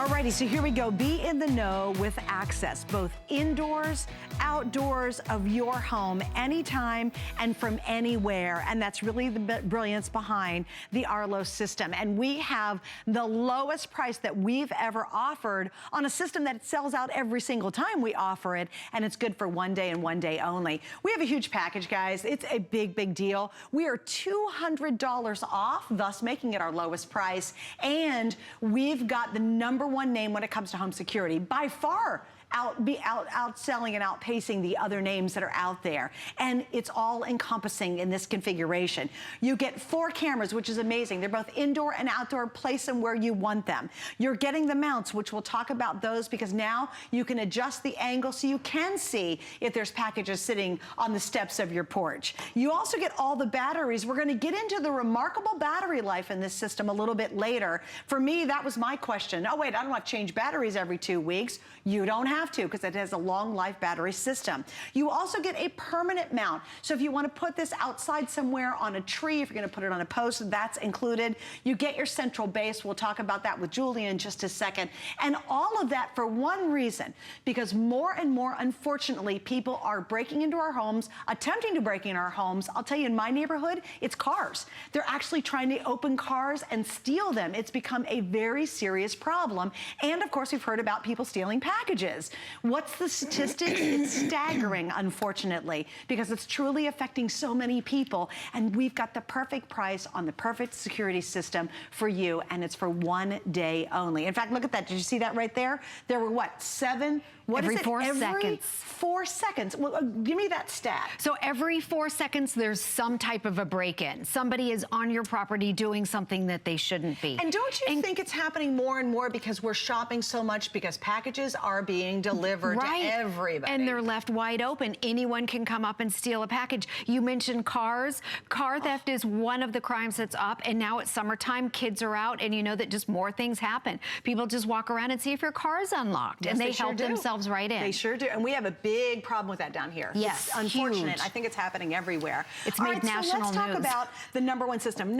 Alrighty, so here we go. Be in the know with access, both indoors, outdoors of your home, anytime and from anywhere. And that's really the brilliance behind the Arlo system. And we have the lowest price that we've ever offered on a system that sells out every single time we offer it. And it's good for one day and one day only. We have a huge package, guys. It's a big, big deal. We are $200 off, thus making it our lowest price. And we've got the #1 name when it comes to home security. By far, outselling and outpacing the other names that are out there. And it's all encompassing in this configuration. You get 4 cameras, which is amazing. They're both indoor and outdoor. Place them where you want them. You're getting the mounts, which we'll talk about those, because now you can adjust the angle so you can see if there's packages sitting on the steps of your porch. You also get all the batteries. We're going to get into the remarkable battery life in this system a little bit later. For me, that was my question. Oh wait, I don't have to change batteries every 2 weeks. You don't have to, because it has a long life battery system. You also get a permanent mount. So if you want to put this outside somewhere on a tree, if you're going to put it on a post, that's included. You get your central base. We'll talk about that with Julia in just a second. And all of that for one reason, because more and more, unfortunately, people are breaking into our homes, attempting to break into our homes. I'll tell you, in my neighborhood, it's cars. They're actually trying to open cars and steal them. It's become a very serious problem. And of course, we've heard about people stealing packages. What's the statistics? It's staggering, unfortunately, because it's truly affecting so many people. And we've got the perfect price on the perfect security system for you, and it's for one day only. In fact, look at that. Did you see that right there? There were what, 7? What is it? Every 4 seconds. Every 4 seconds. Well, give me that stat. So every 4 seconds, there's some type of a break-in. Somebody is on your property doing something that they shouldn't be. And don't you think it's happening more and more because we're shopping so much, because packages are being delivered to everybody. And they're left wide open. Anyone can come up and steal a package. You mentioned cars. Car theft is one of the crimes that's up. And now it's summertime, kids are out, and you know that just more things happen. People just walk around and see if your car's unlocked. Yes, and they help themselves right in. They sure do. And we have a big problem with that down here. Yes, it's unfortunate. huge. I think it's happening everywhere. It's made national news. So let's talk about the #1 system.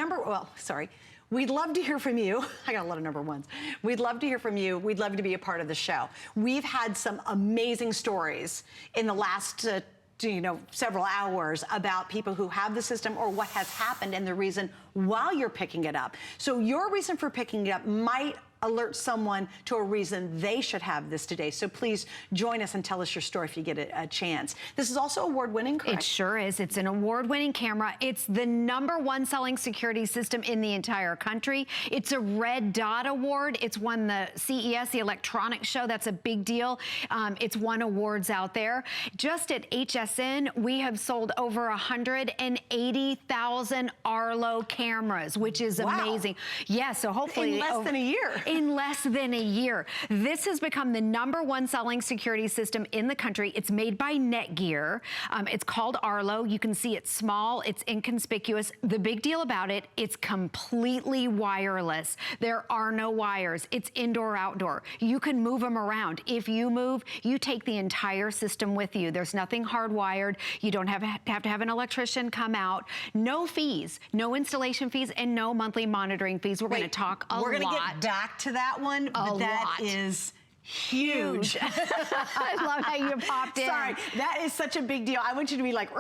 We'd love to hear from you. I got a lot of #1s. We'd love to hear from you. We'd love to be a part of the show. We've had some amazing stories in the last several hours about people who have the system or what has happened and the reason while you're picking it up. So your reason for picking it up might alert someone to a reason they should have this today. So please join us and tell us your story if you get a chance. This is also award-winning, correct? It sure is. It's an award-winning camera. It's the #1 selling security system in the entire country. It's a Red Dot Award. It's won the CES, the electronics show. That's a big deal. It's won awards out there. Just at HSN, we have sold over 180,000 Arlo cameras, which is amazing. Yeah, so hopefully in less than a year. In less than a year. This has become the #1 selling security system in the country. It's made by NETGEAR. It's called Arlo. You can see it's small, it's inconspicuous. The big deal about it, it's completely wireless. There are no wires. It's indoor, outdoor. You can move them around. If you move, you take the entire system with you. There's nothing hardwired. You don't have to have an electrician come out. No fees, no installation fees, and no monthly monitoring fees. We're going to talk a lot. We're going to get back to that one, but that is huge. I love how you popped in. Sorry, that is such a big deal. I want you to be like,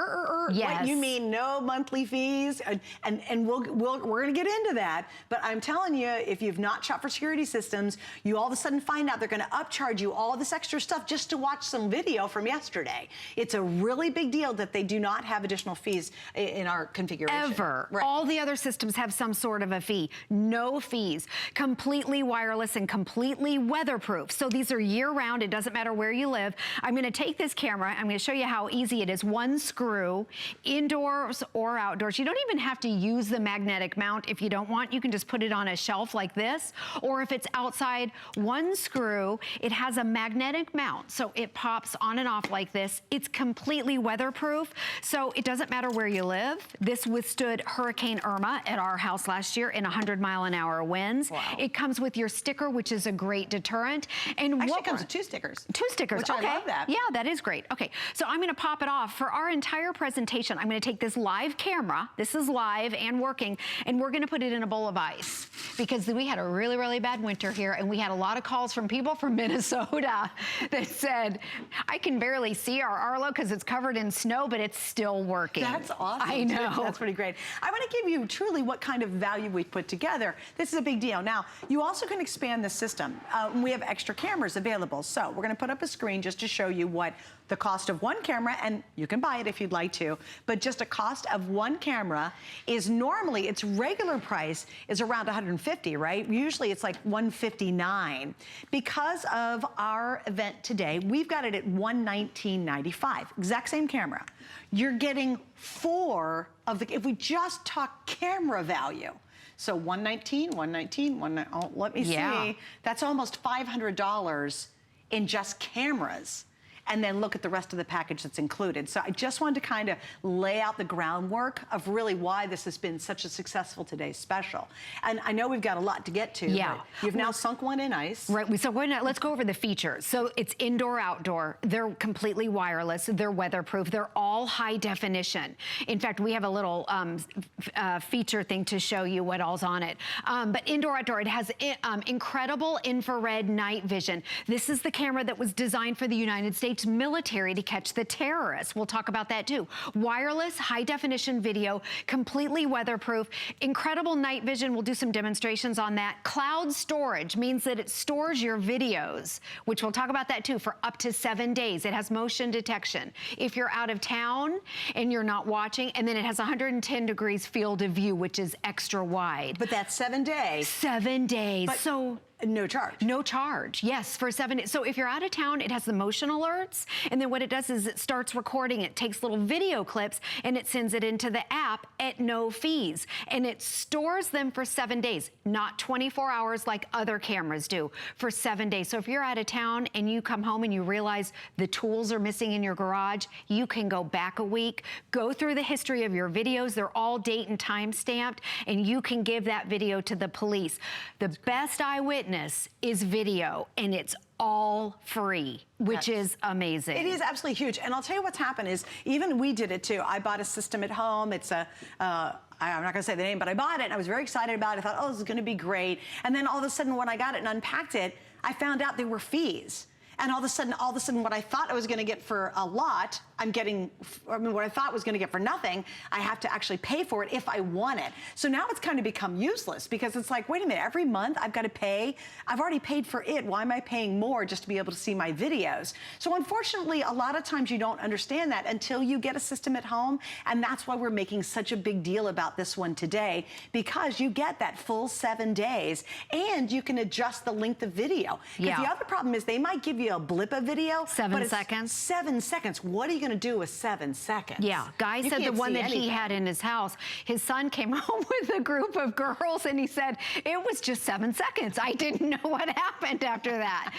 yes. What you mean, no monthly fees? And we're going to get into that. But I'm telling you, if you've not shopped for security systems, you all of a sudden find out they're going to upcharge you all this extra stuff just to watch some video from yesterday. It's a really big deal that they do not have additional fees in our configuration. Ever. Right. All the other systems have some sort of a fee. No fees. Completely wireless and completely weatherproof. So these are year-round. It doesn't matter where you live. I'm going to take this camera. I'm going to show you how easy it is. One screw, indoors or outdoors. You don't even have to use the magnetic mount. If you don't want, you can just put it on a shelf like this. Or if it's outside, one screw. It has a magnetic mount, so it pops on and off like this. It's completely weatherproof, so it doesn't matter where you live. This withstood Hurricane Irma at our house last year in 100-mile-an-hour winds. Wow. It comes with your sticker, which is a great deterrent. And And actually, it comes with 2 stickers. 2 stickers, which okay. I love that. Yeah, that is great. Okay, so I'm gonna pop it off. For our entire presentation, I'm gonna take this live camera, this is live and working, and we're gonna put it in a bowl of ice because we had a really, really bad winter here, and we had a lot of calls from people from Minnesota that said, I can barely see our Arlo because it's covered in snow, but it's still working. That's awesome. I know. That's pretty great. I want to give you truly what kind of value we've put together. This is a big deal. Now, you also can expand the system. We have extra cameras available. So we're going to put up a screen just to show you what the cost of 1 camera, and you can buy it if you'd like to, but just a cost of 1 camera is normally, its regular price is around $150, right? Usually it's like $159. Because of our event today, we've got it at $119.95. Exact same camera. You're getting 4 of the, if we just talk camera value. So $119, oh, let me see. That's almost $500 in just cameras. And then look at the rest of the package that's included. So I just wanted to kind of lay out the groundwork of really why this has been such a successful today's special. And I know we've got a lot to get to. Yeah. But you've now sunk one in ice. Right, so let's go over the features. So it's indoor, outdoor. They're completely wireless. They're weatherproof. They're all high definition. In fact, we have a little feature thing to show you what all's on it. But indoor, outdoor, it has incredible infrared night vision. This is the camera that was designed for the United States military to catch the terrorists. We'll talk about that too. Wireless, high definition video, completely weatherproof, incredible night vision. We'll do some demonstrations on that. Cloud storage means that it stores your videos, which we'll talk about that too, for up to 7 days. It has motion detection. If you're out of town and you're not watching, and then it has 110 degrees field of view, which is extra wide. But that's 7 days. 7 days. But so no charge. No charge, yes, for 7 days. So if you're out of town, it has the motion alerts, and then what it does is it starts recording. It takes little video clips, and it sends it into the app at no fees. And it stores them for 7 days, not 24 hours like other cameras do, for 7 days. So if you're out of town and you come home and you realize the tools are missing in your garage, you can go back a week, go through the history of your videos. They're all date and time stamped, and you can give that video to the police. The best eyewitness is video, and it's all free, which is amazing. It is absolutely huge. And I'll tell you what's happened is, even we did it too. I bought a system at home. It's a, I'm not gonna say the name, but I bought it and I was very excited about it. I thought, oh, this is gonna be great. And then all of a sudden when I got it and unpacked it, I found out there were fees. And all of a sudden, what I thought I was gonna get for a lot, I'm getting, I mean, what I thought was gonna get for nothing, I have to actually pay for it if I want it. So now it's kind of become useless because it's like, wait a minute, every month I've gotta pay, I've already paid for it, why am I paying more just to be able to see my videos? So unfortunately, a lot of times you don't understand that until you get a system at home, and that's why we're making such a big deal about this one today, because you get that full 7 days, and you can adjust the length of video. Because the other problem is they might give you a blip of video. 7 seconds. 7 seconds. What are you going to do with 7 seconds? Yeah, Guy said the one that he had in his house, his son came home with a group of girls and he said, it was just 7 seconds. I didn't know what happened after that.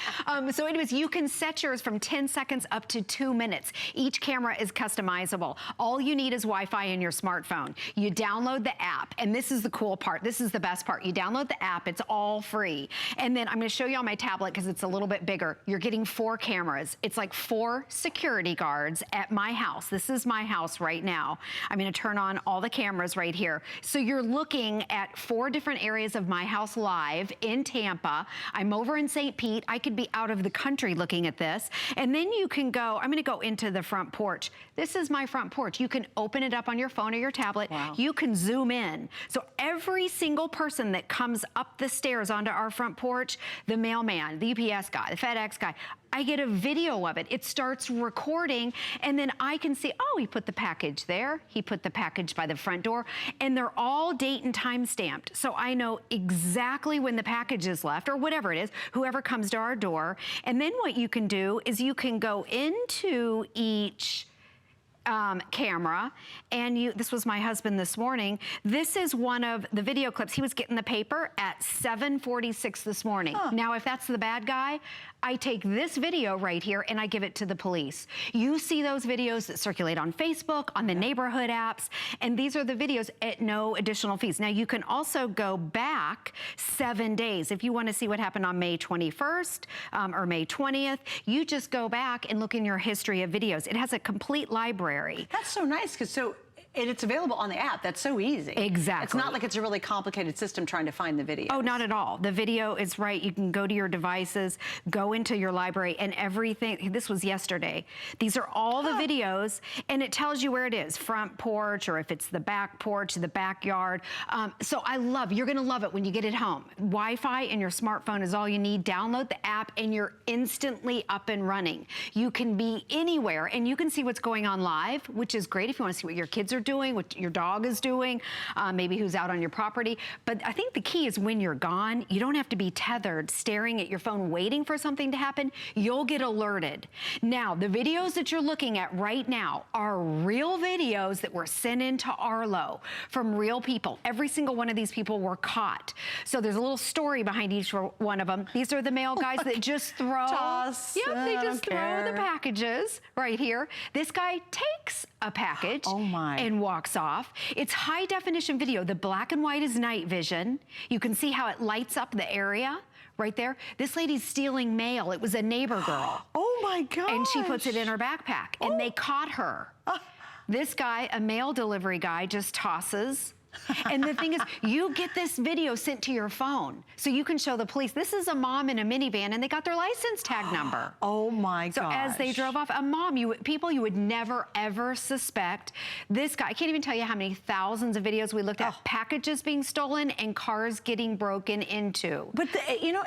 So anyways, you can set yours from 10 seconds up to 2 minutes. Each camera is customizable. All you need is Wi-Fi in your smartphone. You download the app, and this is the cool part. This is the best part. You download the app. It's all free. And then I'm going to show you on my tablet because it's a little bit bigger. You're getting 4 cameras. It's like 4 security guards at my house. This is my house right now. I'm going to turn on all the cameras right here. So you're looking at 4 different areas of my house live in Tampa. I'm over in St. Pete. I could be out of the country looking at this. And then you can go, I'm going to go into the front porch. This is my front porch. You can open it up on your phone or your tablet. Wow. You can zoom in. So every single person that comes up the stairs onto our front porch, the mailman, the UPS guy, the FedEx guy, I get a video of it. It starts recording, and then I can see, oh, he put the package there. He put the package by the front door, and they're all date and time stamped. So I know exactly when the package is left, or whatever it is, whoever comes to our door. And then what you can do is you can go into each camera, and this was my husband this morning. This is one of the video clips. He was getting the paper at 7:46 this morning. Now, if that's the bad guy, I take this video right here and I give it to the police. You see those videos that circulate on Facebook, on the neighborhood apps, and these are the videos at no additional fees. Now, you can also go back 7 days. If you want to see what happened on May 21st or May 20th, you just go back and look in your history of videos. It has a complete library. That's so nice, because and it's available on the app. That's so easy. Exactly. It's not like it's a really complicated system trying to find the video. Oh, not at all. The video is right. You can go to your devices, go into your library, and everything. This was yesterday. These are all the videos, and it tells you where it is, front porch, or if it's the back porch, the backyard. So you're going to love it when you get it home. Wi-Fi and your smartphone is all you need. Download the app, and you're instantly up and running. You can be anywhere, and you can see what's going on live, which is great if you want to see what your kids are doing, what your dog is doing, maybe who's out on your property. But I think the key is when you're gone, you don't have to be tethered, staring at your phone, waiting for something to happen. You'll get alerted. Now, the videos that you're looking at right now are real videos that were sent into Arlo from real people. Every single one of these people were caught. So there's a little story behind each one of them. These are the mail guys that just throw. Toss. Yep, they just throw the packages right here. This guy takes a package and walks off. It's high definition video. The black and white is night vision. You can see how it lights up the area right there. This lady's stealing mail. It was a neighbor girl. Oh my gosh. And she puts it in her backpack, and they caught her. This guy, a mail delivery guy, just tosses. And the thing is, you get this video sent to your phone so you can show the police. This is a mom in a minivan, and they got their license tag number. Oh my gosh. So as they drove off, a mom, people you would never ever suspect. This guy, I can't even tell you how many thousands of videos we looked at, packages being stolen and cars getting broken into. But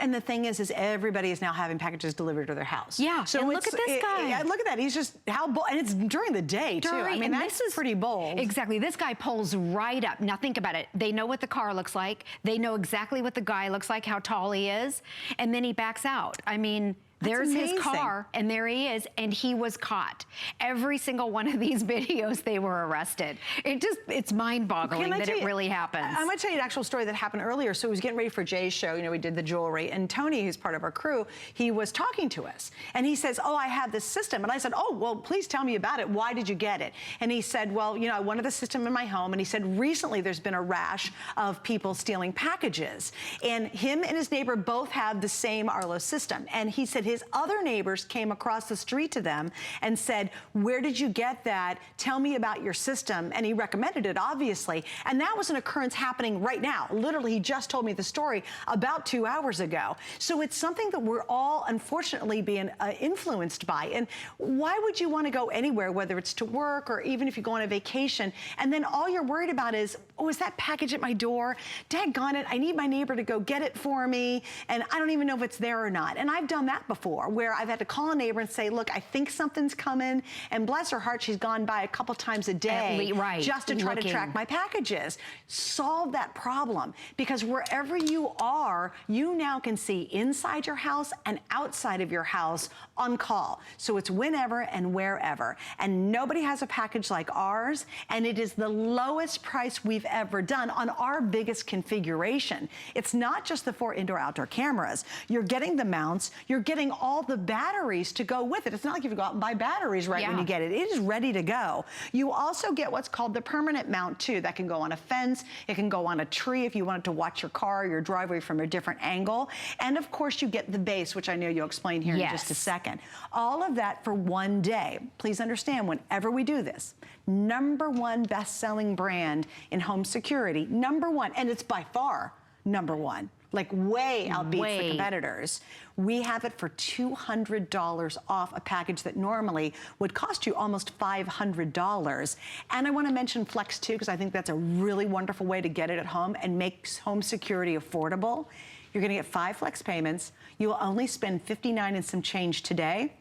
and the thing is everybody is now having packages delivered to their house. Yeah, so look at this guy. Yeah, look at that. He's just, how bold, and it's during the day too. I mean, that's pretty bold. Exactly. This guy pulls right up. Now think about it. They know what the car looks like. They know exactly what the guy looks like, how tall he is, and then he backs out. I mean, there's his car, and there he is, and he was caught. Every single one of these videos, they were arrested. It's mind-boggling that it really happens. I'm gonna tell you an actual story that happened earlier. So he was getting ready for Jay's show. We did the jewelry, and Tony, who's part of our crew, he was talking to us, and he says, I have this system. And I said, well, please tell me about it. Why did you get it? And he said, well, I wanted the system in my home, and he said, recently there's been a rash of people stealing packages. And him and his neighbor both have the same Arlo system. And he said his other neighbors came across the street to them and said, where did you get that? Tell me about your system. And he recommended it, obviously. And that was an occurrence happening right now. Literally, he just told me the story about 2 hours ago. So it's something that we're all, unfortunately, being influenced by. And why would you want to go anywhere, whether it's to work or even if you go on a vacation, and then all you're worried about is, is that package at my door? Daggone it, I need my neighbor to go get it for me, and I don't even know if it's there or not. And I've done that before, where I've had to call a neighbor and say, look, I think something's coming, and bless her heart, she's gone by a couple times a day just to try to track my packages. Solve that problem, because wherever you are, you now can see inside your house and outside of your house on call. So it's whenever and wherever. And nobody has a package like ours, and it is the lowest price we've ever done on our biggest configuration. It's not just the 4 indoor-outdoor cameras. You're getting the mounts, you're getting all the batteries to go with it. It's not like you have to go out and buy batteries when you get it. It is ready to go. You also get what's called the permanent mount too. That can go on a fence, it can go on a tree if you wanted to watch your car or your driveway from a different angle. And of course you get the base, which I know you'll explain here in just a second. All of that for one day. Please understand, whenever we do this, #1 best-selling brand in home security, #1, and it's by far #1. Like way outbeats the competitors. We have it for $200 off a package that normally would cost you almost $500. And I want to mention Flex too, because I think that's a really wonderful way to get it at home and makes home security affordable. You're going to get 5 flex payments. You will only spend $59 and some change today,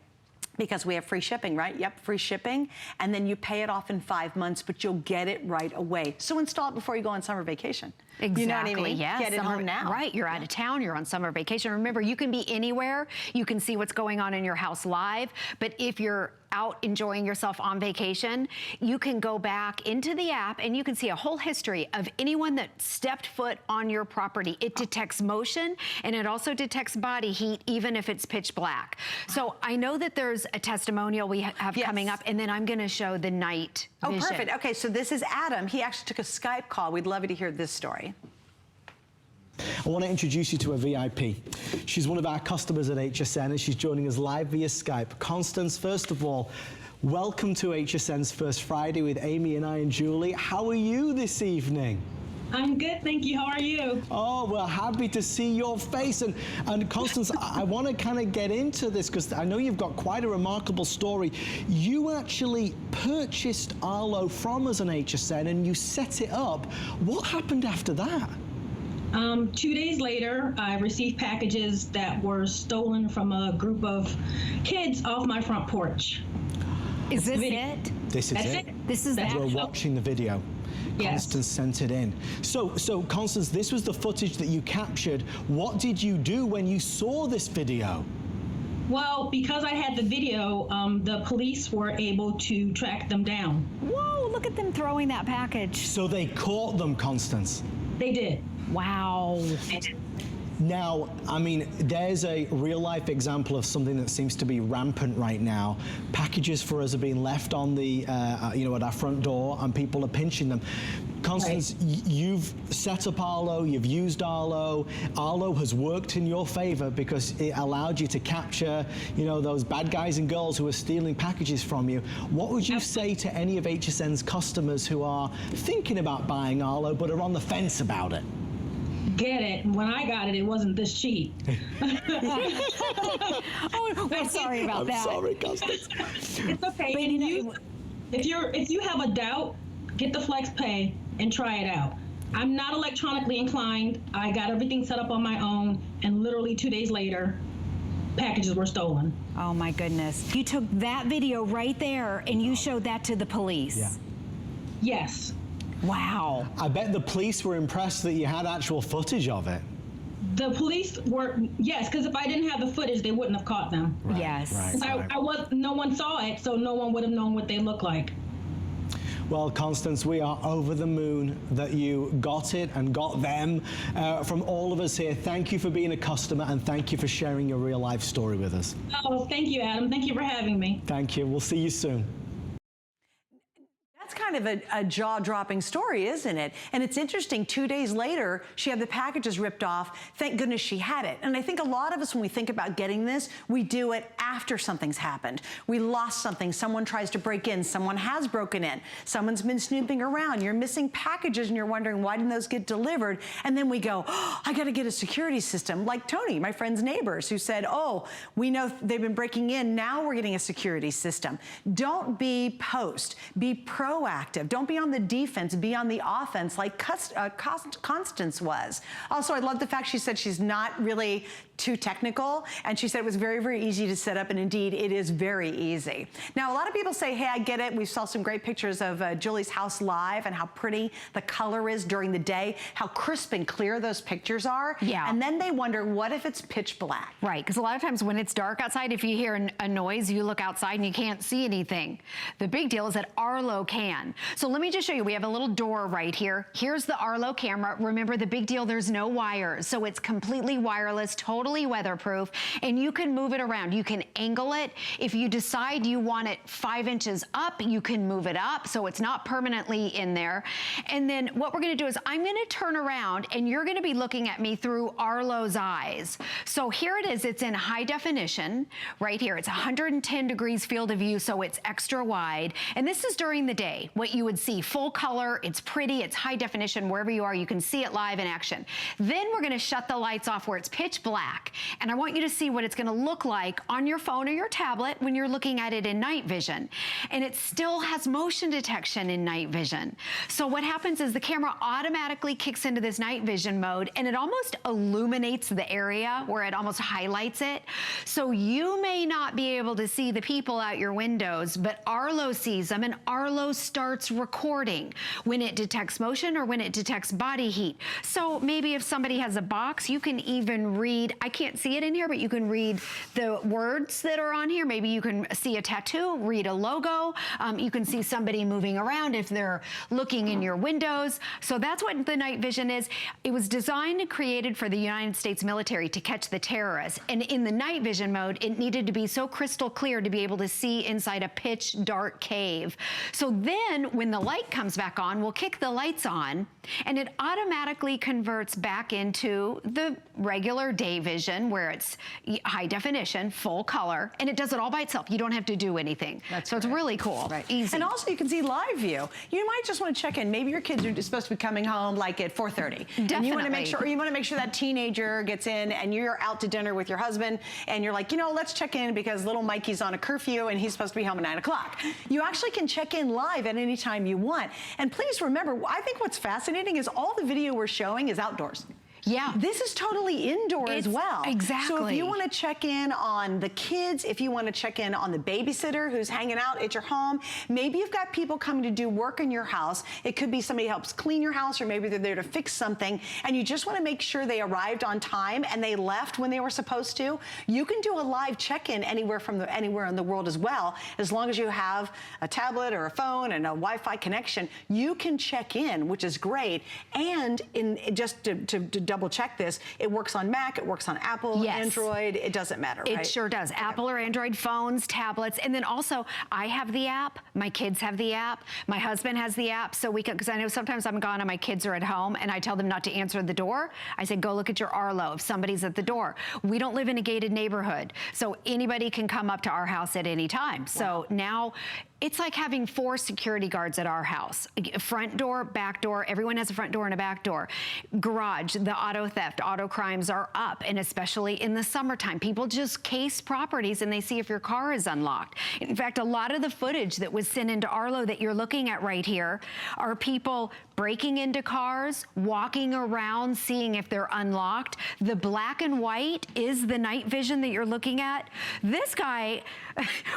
because we have free shipping, right? Yep, free shipping. And then you pay it off in 5 months, but you'll get it right away. So install it before you go on summer vacation. Exactly. You know what I mean? Yes. Get it home now. Right. You're out of town. You're on summer vacation. Remember, you can be anywhere. You can see what's going on in your house live. But if you're out enjoying yourself on vacation, you can go back into the app and you can see a whole history of anyone that stepped foot on your property. It detects motion and it also detects body heat, even if it's pitch black. So I know that there's a testimonial we have coming up, and then I'm gonna show the night vision. Oh, perfect. Okay, so this is Adam. He actually took a Skype call. We'd love you to hear this story. I want to introduce you to a VIP. She's one of our customers at HSN and she's joining us live via Skype. Constance, first of all, welcome to HSN's First Friday with Amy and I and Julie. How are you this evening? I'm good, thank you. How are you? Oh, we're happy to see your face. And Constance, I want to kind of get into this because I know you've got quite a remarkable story. You actually purchased Arlo from us on HSN and you set it up. What happened after that? 2 days later, I received packages that were stolen from a group of kids off my front porch. Is this it? This is it. This is We're watching the video. Yes. Constance sent it in. So Constance, this was the footage that you captured. What did you do when you saw this video? Well, because I had the video, the police were able to track them down. Whoa, look at them throwing that package. So they caught them, Constance. They did. Wow. Now, I mean, there's a real-life example of something that seems to be rampant right now. Packages for us are being left on the, at our front door, and people are pinching them. Constance, you've set up Arlo, you've used Arlo. Arlo has worked in your favor because it allowed you to capture, those bad guys and girls who are stealing packages from you. What would you say to any of HSN's customers who are thinking about buying Arlo but are on the fence about it? Get it. When I got it, it wasn't this cheap. Oh, we're sorry about that. I'm sorry, Constance. It's okay. And if you have a doubt, get the FlexPay and try it out. I'm not electronically inclined. I got everything set up on my own, and literally 2 days later, packages were stolen. Oh my goodness. You took that video right there and you showed that to the police. Yeah. Yes. Wow. I bet the police were impressed that you had actual footage of it. The police were, yes, because if I didn't have the footage, they wouldn't have caught them. Right, yes. Right. No one saw it, so no one would have known what they look like. Well, Constance, we are over the moon that you got it and got them. From all of us here, thank you for being a customer and thank you for sharing your real life story with us. Oh, thank you, Adam. Thank you for having me. Thank you. We'll see you soon. That's kind of a jaw-dropping story, isn't it? And it's interesting, 2 days later, she had the packages ripped off. Thank goodness she had it. And I think a lot of us, when we think about getting this, we do it after something's happened. We lost something, someone tries to break in, someone has broken in, someone's been snooping around, you're missing packages and you're wondering why didn't those get delivered? And then we go, oh, I gotta get a security system. Like Tony, my friend's neighbors, who said, oh, we know they've been breaking in, now we're getting a security system. Don't be post, be proactive. Don't be on the defense, be on the offense like Constance was. Also, I love the fact she said she's not really too technical, and she said it was very, very easy to set up, and indeed, it is very easy. Now, a lot of people say, hey, I get it. We saw some great pictures of Julie's house live and how pretty the color is during the day, how crisp and clear those pictures are. Yeah. And then they wonder, what if it's pitch black? Right, because a lot of times when it's dark outside, if you hear a noise, you look outside and you can't see anything. The big deal is that Arlo can. So let me just show you, we have a little door right here. Here's the Arlo camera. Remember, the big deal, there's no wires. So it's completely wireless, totally weatherproof, and you can move it around. You can angle it. If you decide you want it 5 inches up, you can move it up so it's not permanently in there. And then what we're gonna do is I'm gonna turn around and you're gonna be looking at me through Arlo's eyes. So here it is, it's in high definition, right here. It's 110 degrees field of view, so it's extra wide. And this is during the day, what you would see, full color, it's pretty, it's high definition, wherever you are, you can see it live in action. Then we're gonna shut the lights off where it's pitch black. And I want you to see what it's gonna look like on your phone or your tablet when you're looking at it in night vision. And it still has motion detection in night vision. So what happens is the camera automatically kicks into this night vision mode and it almost illuminates the area where it almost highlights it. So you may not be able to see the people out your windows, but Arlo sees them and Arlo starts starts recording when it detects motion or when it detects body heat. So maybe if somebody has a box, you can even read, I can't see it in here, but you can read the words that are on here. Maybe you can see a tattoo, read a logo. You can see somebody moving around if they're looking in your windows. So that's what the night vision is. It was designed and created for the United States military to catch the terrorists. And in the night vision mode, it needed to be so crystal clear to be able to see inside a pitch dark cave. So then when the light comes back on, we'll kick the lights on and it automatically converts back into the regular day vision where it's high definition, full color, and it does it all by itself. You don't have to do anything. So it's really cool. Right. Easy. And also you can see live view. You might just want to check in. Maybe your kids are supposed to be coming home like at 4:30. Definitely. And you want to make sure, or you want to make sure that teenager gets in and you're out to dinner with your husband and you're like, you know, let's check in because little Mikey's on a curfew and he's supposed to be home at 9 o'clock. You actually can check in live at any time you want. And please remember, I think what's fascinating is all the video we're showing is outdoors. Yeah. This is totally indoor as well. Exactly. So if you want to check in on the kids, if you want to check in on the babysitter who's hanging out at your home, maybe you've got people coming to do work in your house. It could be somebody helps clean your house, or maybe they're there to fix something, and you just want to make sure they arrived on time and they left when they were supposed to. You can do a live check-in anywhere in the world as well. As long as you have a tablet or a phone and a Wi-Fi connection, you can check in, which is great. And just to double check this, it works on Mac, it works on Apple, Android, it doesn't matter, right? It sure does. Apple or Android phones, tablets, and then also I have the app, my kids have the app, my husband has the app, so we can, because I know sometimes I'm gone and my kids are at home and I tell them not to answer the door. I say, go look at your Arlo if somebody's at the door. We don't live in a gated neighborhood, so anybody can come up to our house at any time. So now, it's like having 4 security guards at our house. Front door, back door, everyone has a front door and a back door. Garage, the auto theft, auto crimes are up, and especially in the summertime. People just case properties and they see if your car is unlocked. In fact, a lot of the footage that was sent into Arlo that you're looking at right here are people breaking into cars, walking around, seeing if they're unlocked. The black and white is the night vision that you're looking at. This guy,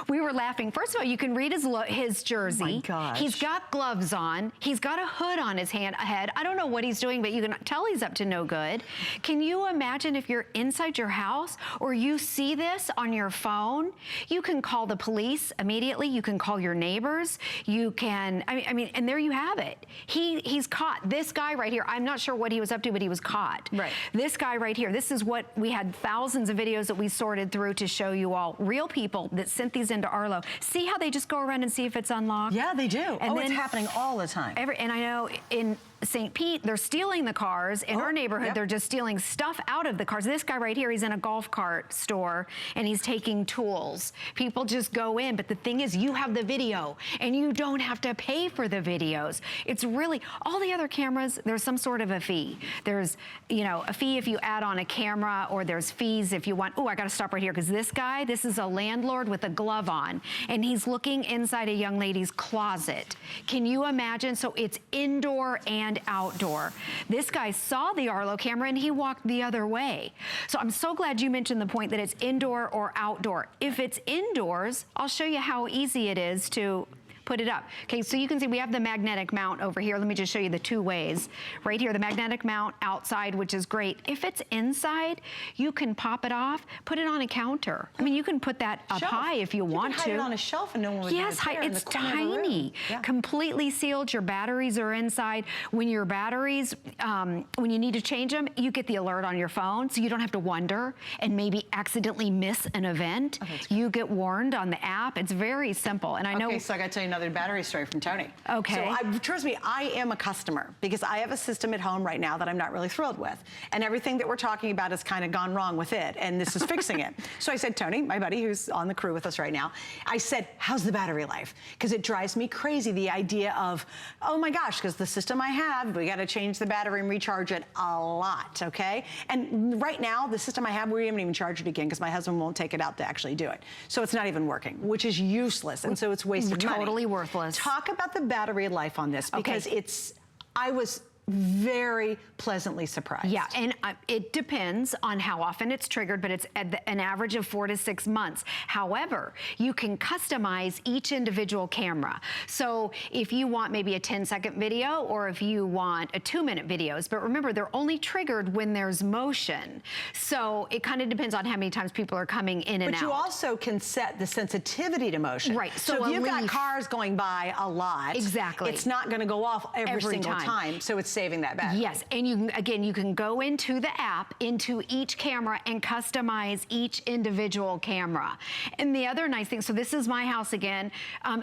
we were laughing. First of all, you can read his jersey. Oh my gosh. He's got gloves on. He's got a hood on his head. I don't know what he's doing, but you can tell he's up to no good. Can you imagine if you're inside your house or you see this on your phone? You can call the police immediately. You can call your neighbors. You can, I mean, and there you have it. He's caught. This guy right here, I'm not sure what he was up to, but he was caught. Right. This guy right here, this is what we had thousands of videos that we sorted through to show you all. Real people that sent these into Arlo. See how they just go around and see if it's unlocked? Yeah, they do. And it's happening all the time. And I know in St. Pete, they're stealing the cars. In our neighborhood, they're just stealing stuff out of the cars. This guy right here, he's in a golf cart store and he's taking tools. People just go in, but the thing is, you have the video and you don't have to pay for the videos. It's really, all the other cameras, there's some sort of a fee. There's, you know, a fee if you add on a camera, or there's fees if you want, oh, I gotta stop right here, because this guy, this is a landlord with a glove on, and he's looking inside a young lady's closet. Can you imagine? So it's indoor and outdoor. This guy saw the Arlo camera and he walked the other way. So I'm so glad you mentioned the point that it's indoor or outdoor. If it's indoors, I'll show you how easy it is to put it up. Okay, so you can see we have the magnetic mount over here. Let me just show you the 2 ways. Right here, the magnetic mount outside, which is great. If it's inside, you can pop it off, put it on a counter. I mean, you can put that up high if you want to. You can hide it on a shelf and no one would Yes, it's tiny. Completely sealed. Your batteries are inside. When your batteries, when you need to change them, you get the alert on your phone, so you don't have to wonder and maybe accidentally miss an event. You get warned on the app. It's very simple. And I know. Okay, so I got to tell you another battery story from Tony. Okay. So trust me, I am a customer because I have a system at home right now that I'm not really thrilled with. And everything that we're talking about has kind of gone wrong with it. And this is fixing it. So I said, Tony, my buddy who's on the crew with us right now, I said, how's the battery life? Because it drives me crazy, the idea of, oh my gosh, because the system I have, we got to change the battery and recharge it a lot, okay? And right now, the system I have, we haven't even charged it again because my husband won't take it out to actually do it. So it's not even working, which is useless. And so it's wasted money. Totally worthless. Talk about the battery life on this, because I was very pleasantly surprised. Yeah, and it depends on how often it's triggered, but it's at an average of 4 to 6 months. However, you can customize each individual camera. So if you want maybe a 10-second video, or if you want a 2-minute videos, but remember, they're only triggered when there's motion. So it kind of depends on how many times people are coming in and out. But you also can set the sensitivity to motion. Right. So if you've got cars going by a lot, exactly, it's not going to go off every single time. So it's saving that battery. Yes, and you can go into the app, into each camera, and customize each individual camera. And the other nice thing, so this is my house again.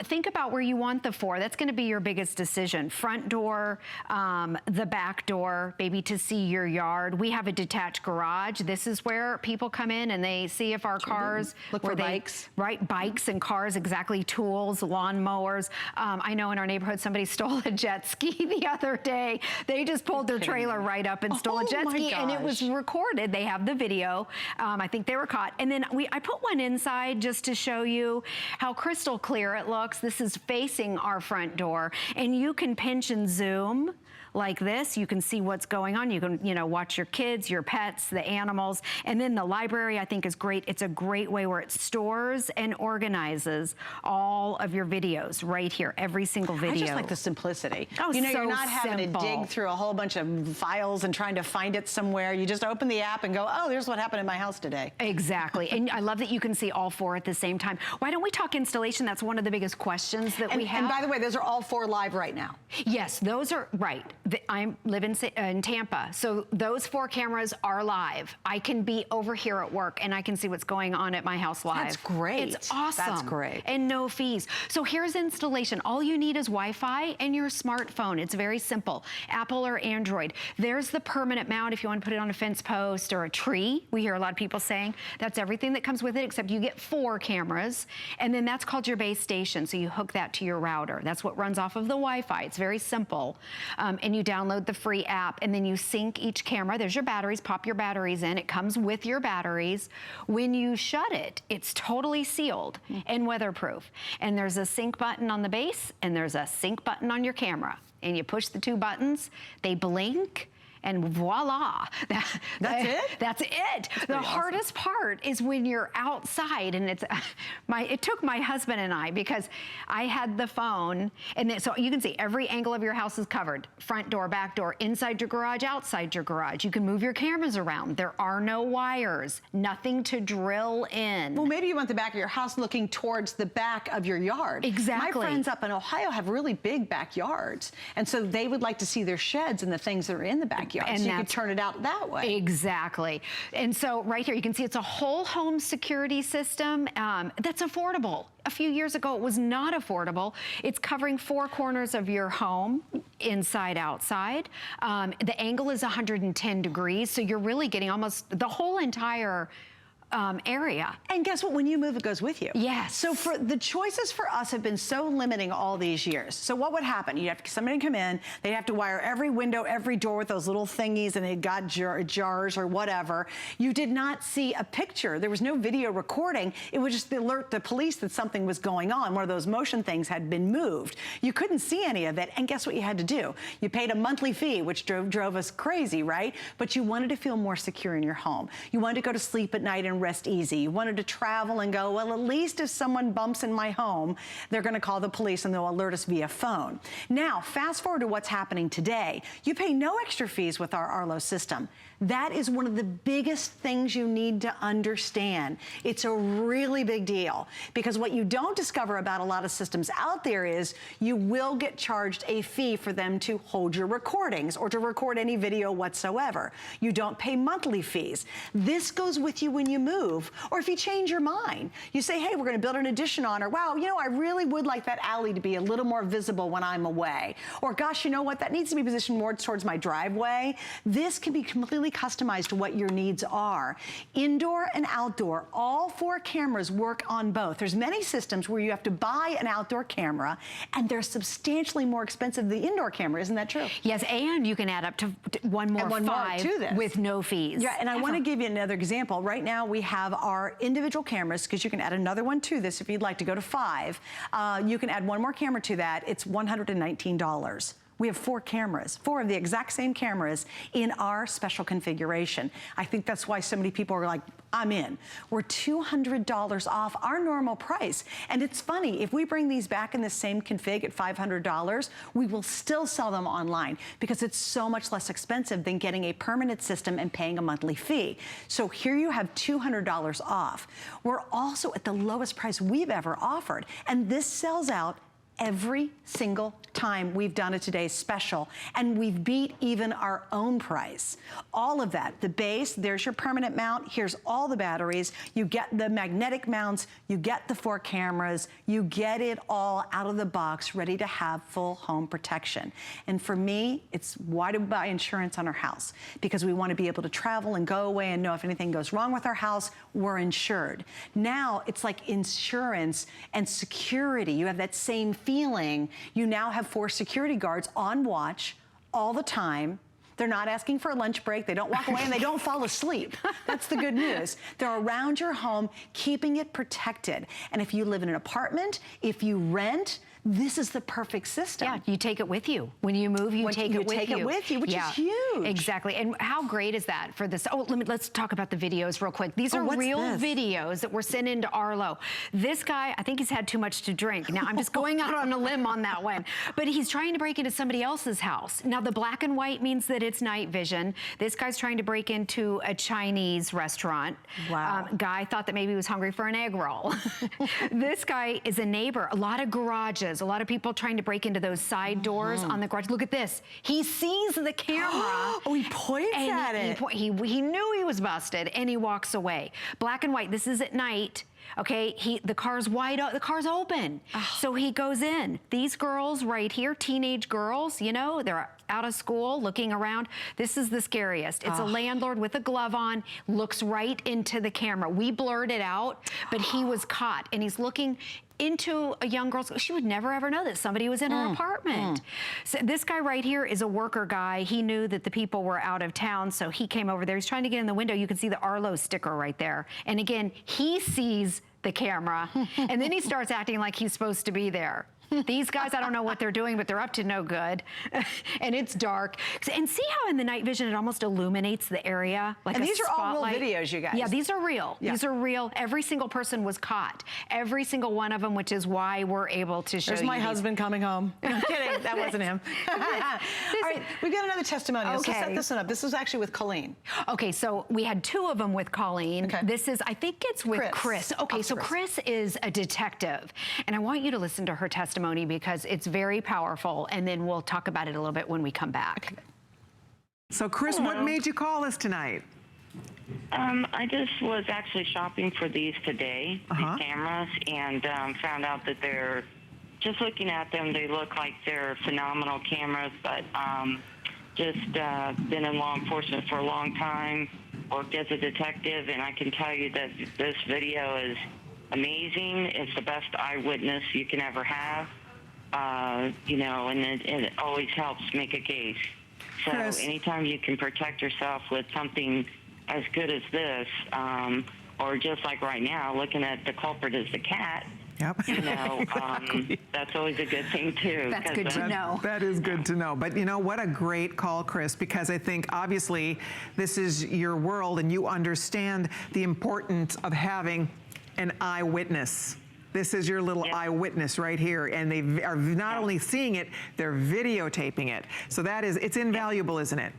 Think about where you want the 4. That's going to be your biggest decision. Front door, the back door, maybe to see your yard. We have a detached garage. This is where people come in and they see if our cars look for bikes. Right, bikes and cars, exactly, tools, lawn mowers. I know in our neighborhood somebody stole a jet ski the other day. They just pulled their trailer right up and stole a jet ski, and it was recorded. They have the video. I think they were caught. And then I put one inside just to show you how crystal clear it looks. This is facing our front door, and you can pinch and zoom like this. You can see what's going on. You can, watch your kids, your pets, the animals. And then the library, I think, is great. It's a great way where it stores and organizes all of your videos right here, every single video. I just like the simplicity. Oh, you're so not having to dig through a whole bunch of files and trying to find it somewhere. You just open the app and go, oh, there's what happened in my house today. Exactly. And I love that you can see all 4 at the same time. Why don't we talk installation? That's one of the biggest questions that we have. And by the way, those are all 4 live right now. Yes, those are right. I live in Tampa, so those 4 cameras are live. I can be over here at work and I can see what's going on at my house live. That's great. It's awesome. That's great. And no fees. So here's installation. All you need is Wi-Fi and your smartphone. It's very simple. Apple or Android. There's the permanent mount if you want to put it on a fence post or a tree. We hear a lot of people saying that's everything that comes with it, except you get 4 cameras, and then that's called your base station. So you hook that to your router. That's what runs off of the Wi-Fi. It's very simple. And you download the free app, and then you sync each camera. There's your batteries, pop your batteries in. It comes with your batteries. When you shut it, it's totally sealed and weatherproof. And there's a sync button on the base, and there's a sync button on your camera. And you push the 2 buttons, they blink, and voila. That's it? That's it. The hardest part is when you're outside, and it took my husband and I, because I had the phone, and then, so you can see every angle of your house is covered. Front door, back door, inside your garage, outside your garage. You can move your cameras around. There are no wires, nothing to drill in. Well, maybe you want the back of your house looking towards the back of your yard. Exactly. My friends up in Ohio have really big backyards, and so they would like to see their sheds and the things that are in the backyard. And so you could turn it out that way. Exactly. And so right here, you can see it's a whole home security system that's affordable. A few years ago, it was not affordable. It's covering 4 corners of your home, inside, outside. The angle is 110 degrees, so you're really getting almost the whole entire area. And guess what? When you move, it goes with you. Yes. So for the choices for us have been so limiting all these years. So what would happen? You'd have somebody come in, they'd have to wire every window, every door with those little thingies, and they'd got jars or whatever. You did not see a picture. There was no video recording. It would just alert the police that something was going on. One of those motion things had been moved. You couldn't see any of it. And guess what you had to do? You paid a monthly fee, which drove us crazy, right? But you wanted to feel more secure in your home. You wanted to go to sleep at night and rest easy. You wanted to travel and go, well, at least if someone bumps in my home, they're going to call the police and they'll alert us via phone. Now, fast forward to what's happening today. You pay no extra fees with our Arlo system. That is one of the biggest things you need to understand. It's a really big deal, because what you don't discover about a lot of systems out there is you will get charged a fee for them to hold your recordings or to record any video whatsoever. You don't pay monthly fees. This goes with you when you move, or if you change your mind. You say, hey, we're going to build an addition on, or wow, I really would like that alley to be a little more visible when I'm away. Or gosh, you know what, that needs to be positioned more towards my driveway. This can be completely customized to what your needs are. Indoor and outdoor, all 4 cameras work on both. There's many systems where you have to buy an outdoor camera, and they're substantially more expensive than the indoor camera. Isn't that true? Yes, and you can add up to one more 5 to this with no fees. Yeah, and I want to give you another example. Right now we have our individual cameras, because you can add another one to this if you'd like to go to 5. You can add one more camera to that. It's $119. We have 4 cameras, 4 of the exact same cameras in our special configuration. I think that's why so many people are like, I'm in. We're $200 off our normal price. And it's funny, if we bring these back in the same config at $500, we will still sell them online because it's so much less expensive than getting a permanent system and paying a monthly fee. So here you have $200 off. We're also at the lowest price we've ever offered. And this sells out every single time we've done a today's special, and we've beat even our own price. All of that, the base, there's your permanent mount, here's all the batteries, you get the magnetic mounts, you get the 4 cameras, you get it all out of the box, ready to have full home protection. And for me, it's why do we buy insurance on our house? Because we want to be able to travel and go away and know if anything goes wrong with our house, we're insured. Now it's like insurance and security. You have that same feeling. You now have 4 security guards on watch all the time. They're not asking for a lunch break. They don't walk away and they don't fall asleep. That's the good news. They're around your home, keeping it protected. And if you live in an apartment, if you rent, this is the perfect system. Yeah, you take it with you. When you move, you take it with you. You take it with you, which is huge. Exactly. And how great is that for this? Oh, let's talk about the videos real quick. These are real videos that were sent into Arlo. This guy, I think he's had too much to drink. Now, I'm just going out on a limb on that one. But he's trying to break into somebody else's house. Now, the black and white means that it's night vision. This guy's trying to break into a Chinese restaurant. Wow. Guy thought that maybe he was hungry for an egg roll. This guy is a neighbor. A lot of garages. A lot of people trying to break into those side doors on the garage. Look at this. He sees the camera. Oh, he points at it. He knew he was busted, and he walks away. Black and white. This is at night. Okay, the car's wide open. The car's open. So he goes in. These girls right here, teenage girls, you know, they're out of school, looking around. This is the scariest. It's a landlord with a glove on, looks right into the camera. We blurred it out, but he was caught, and he's looking into a young girl's. She would never ever know that somebody was in her apartment. So this guy right here is a worker guy. He knew that the people were out of town, so he came over there. He's trying to get in the window. You can see the Arlo sticker right there. And again, he sees the camera, and then he starts acting like he's supposed to be there. These guys, I don't know what they're doing, but they're up to no good. And it's dark. And see how in the night vision it almost illuminates the area like a spotlight? And these are all real videos, you guys. Yeah, these are real. Yeah. These are real. Every single person was caught. Every single one of them, which is why we're able to show you. There's my husband coming home. I'm kidding. That wasn't him. All right, we've got another testimonial. Okay. So set this one up. This was actually with Colleen. Okay, so we had 2 of them with Colleen. Okay. This is, I think it's with Chris. Okay, so Chris is a detective. And I want you to listen to her testimony because it's very powerful, and then we'll talk about it a little bit when we come back. So Chris, what made you call us tonight? I just was actually shopping for these today, these cameras, and found out that they're, just looking at them, they look like they're phenomenal cameras, but just been in law enforcement for a long time, worked as a detective, and I can tell you that this video is amazing. It's the best eyewitness you can ever have. You know, and it always helps make a case. So anytime you can protect yourself with something as good as this, or just like right now, looking at the culprit as the cat, you know, that's always a good thing too. That's good to know. That is good to know. But you know, what a great call, Chris, because I think obviously this is your world and you understand the importance of having an eyewitness. This is your little eyewitness right here, and they are not only seeing it, they're videotaping it. So that is, it's invaluable, isn't it?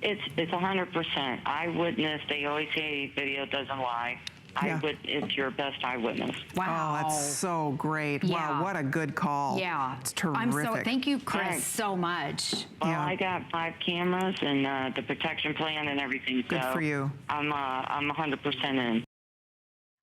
It's 100%. Eyewitness, they always say video doesn't lie. It's your best eyewitness. Wow. Oh, that's so great. Yeah. Wow, what a good call. Yeah. It's terrific. Thank you, Chris, so much. Well, I got 5 cameras and the protection plan and everything. Good for you. I'm 100% in.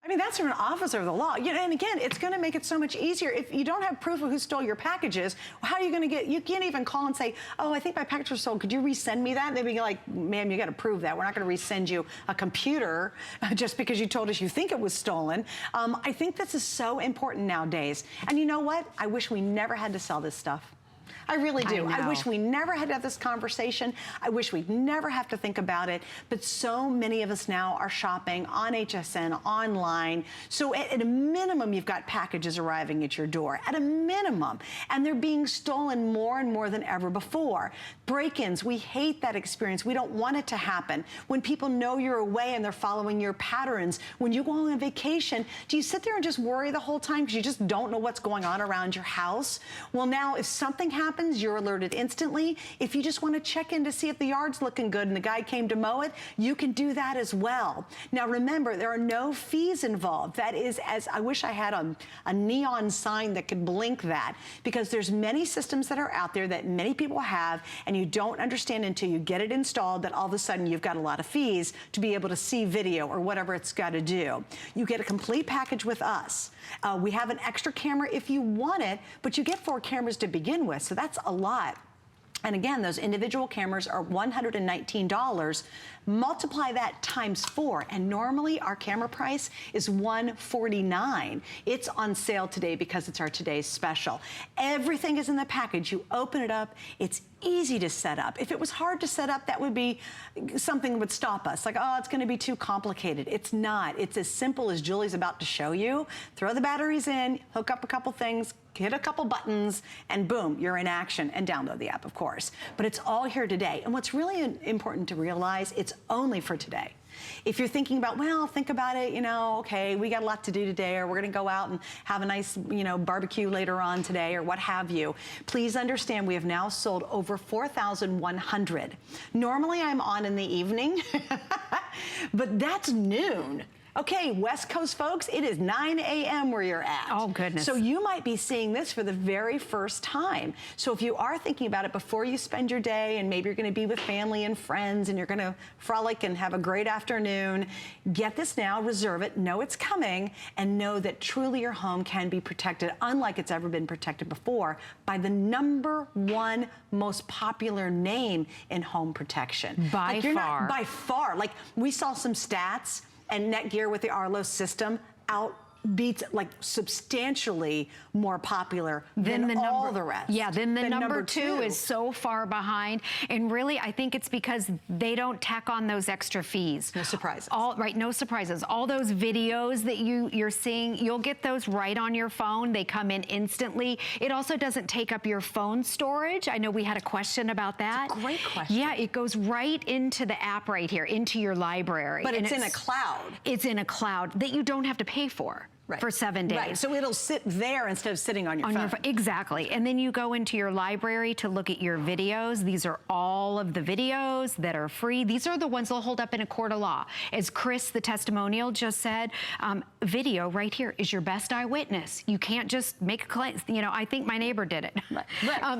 I mean, that's from an officer of the law. You know, and again, it's going to make it so much easier. If you don't have proof of who stole your packages, how are you going to get, you can't even call and say, oh, I think my package was stolen. Could you resend me that? They'd be like, ma'am, you got to prove that. We're not going to resend you a computer just because you told us you think it was stolen. I think this is so important nowadays. And you know what? I wish we never had to sell this stuff. I really do. I I know. wish we never had to have this conversation. I wish we'd never have to think about it. But so many of us now are shopping on HSN, online. So at a minimum, you've got packages arriving at your door, at a minimum. And they're being stolen more and more than ever before. Break-ins, we hate that experience. We don't want it to happen. When people know you're away and they're following your patterns, when you go on vacation, do you sit there and just worry the whole time because you just don't know what's going on around your house? Well, now if something happens, you're alerted instantly. If you just want to check in to see if the yard's looking good and the guy came to mow it, you can do that as well. Now remember, there are no fees involved. That is, as I wish I had a neon sign that could blink that, because there's many systems that are out there that many people have, and you don't understand until you get it installed that all of a sudden you've got a lot of fees to be able to see video or whatever it's got to do. You get a complete package with us. We have an extra camera if you want it, but you get 4 cameras to begin with, so that's a lot. And again, those individual cameras are $119. Multiply that times 4, and normally our camera price is $149. It's on sale today because it's our today's special. Everything is in the package. You open it up, it's easy to set up. If it was hard to set up, that would be something that would stop us. Like, oh, it's gonna be too complicated. It's not. It's as simple as Julie's about to show you. Throw the batteries in, hook up a couple things, hit a couple buttons, and boom, you're in action. And download the app, of course. But it's all here today. And what's really important to realize, it's only for today. If you're thinking about, well, think about it, you know, okay, we got a lot to do today, or we're gonna go out and have a nice, you know, barbecue later on today, or what have you, please understand we have now sold over 4,100. Normally I'm on in the evening, but that's noon. Okay, West Coast folks, it is 9 a.m. where you're at. Oh, goodness. So you might be seeing this for the very first time. So if you are thinking about it before you spend your day, and maybe you're gonna be with family and friends and you're gonna frolic and have a great afternoon, get this now, reserve it, know it's coming, and know that truly your home can be protected, unlike it's ever been protected before, by the #1 most popular name in home protection. By far. By far. Like, we saw some stats, and NETGEAR with the Arlo system outbeats, like, substantially more popular than all the rest. Yeah, then the number two is so far behind. And really, I think it's because they don't tack on those extra fees. No surprises. Right, no surprises. All those videos that you're seeing, you'll get those right on your phone. They come in instantly. It also doesn't take up your phone storage. I know we had a question about that. It's a great question. Yeah, it goes right into the app right here, into your library. But it's in a cloud. It's in a cloud that you don't have to pay for. Right. For 7 days. Right, so it'll sit there instead of sitting on your phone. Exactly, and then you go into your library to look at your videos. These are all of the videos that are free. These are the ones they'll hold up in a court of law. As Chris, the testimonial, just said, video right here is your best eyewitness. You can't just make a claim. You know, I think my neighbor did it. Right.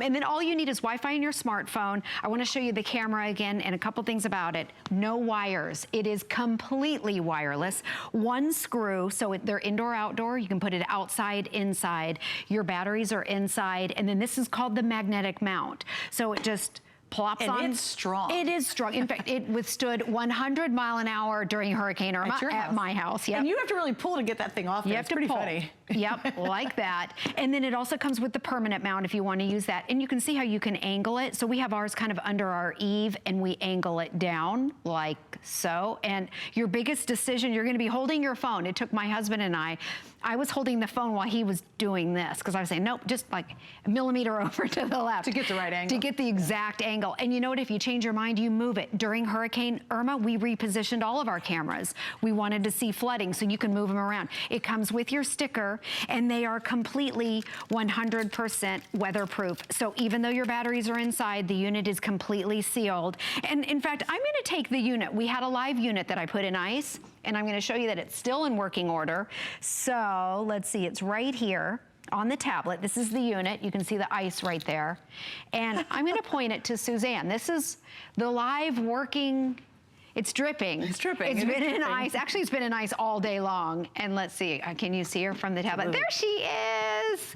And then all you need is Wi-Fi in your smartphone. I want to show you the camera again and a couple things about it. No wires. It is completely wireless. One screw, so they're indoor, outdoor. You can put it outside, inside. Your batteries are inside. And then this is called the magnetic mount. So it just plops on. And it's strong. It is strong. In fact, it withstood 100 mile an hour during Hurricane Irma at my house. Yep. And you have to really pull to get that thing off. You have to pull. Funny. Yep, like that. And then it also comes with the permanent mount if you want to use that. And you can see how you can angle it. So we have ours kind of under our eave, and we angle it down like so. And your biggest decision, you're going to be holding your phone. It took my husband and I was holding the phone while he was doing this, because I was saying, nope, just like a millimeter over to the left. To get the right angle. To get the exact angle. And you know what? If you change your mind, you move it. During Hurricane Irma, we repositioned all of our cameras. We wanted to see flooding, so you can move them around. It comes with your sticker, and they are completely 100% weatherproof. So even though your batteries are inside, the unit is completely sealed. And in fact, I'm going to take the unit. We had a live unit that I put in ice, and I'm going to show you that it's still in working order. So let's see, it's right here on the tablet. This is the unit. You can see the ice right there. And I'm going to point it to Suzanne. This is the live working. It's dripping. It's dripping. It's been in ice. Actually, it's been in ice all day long. And let's see. Can you see her from the tablet? There she is.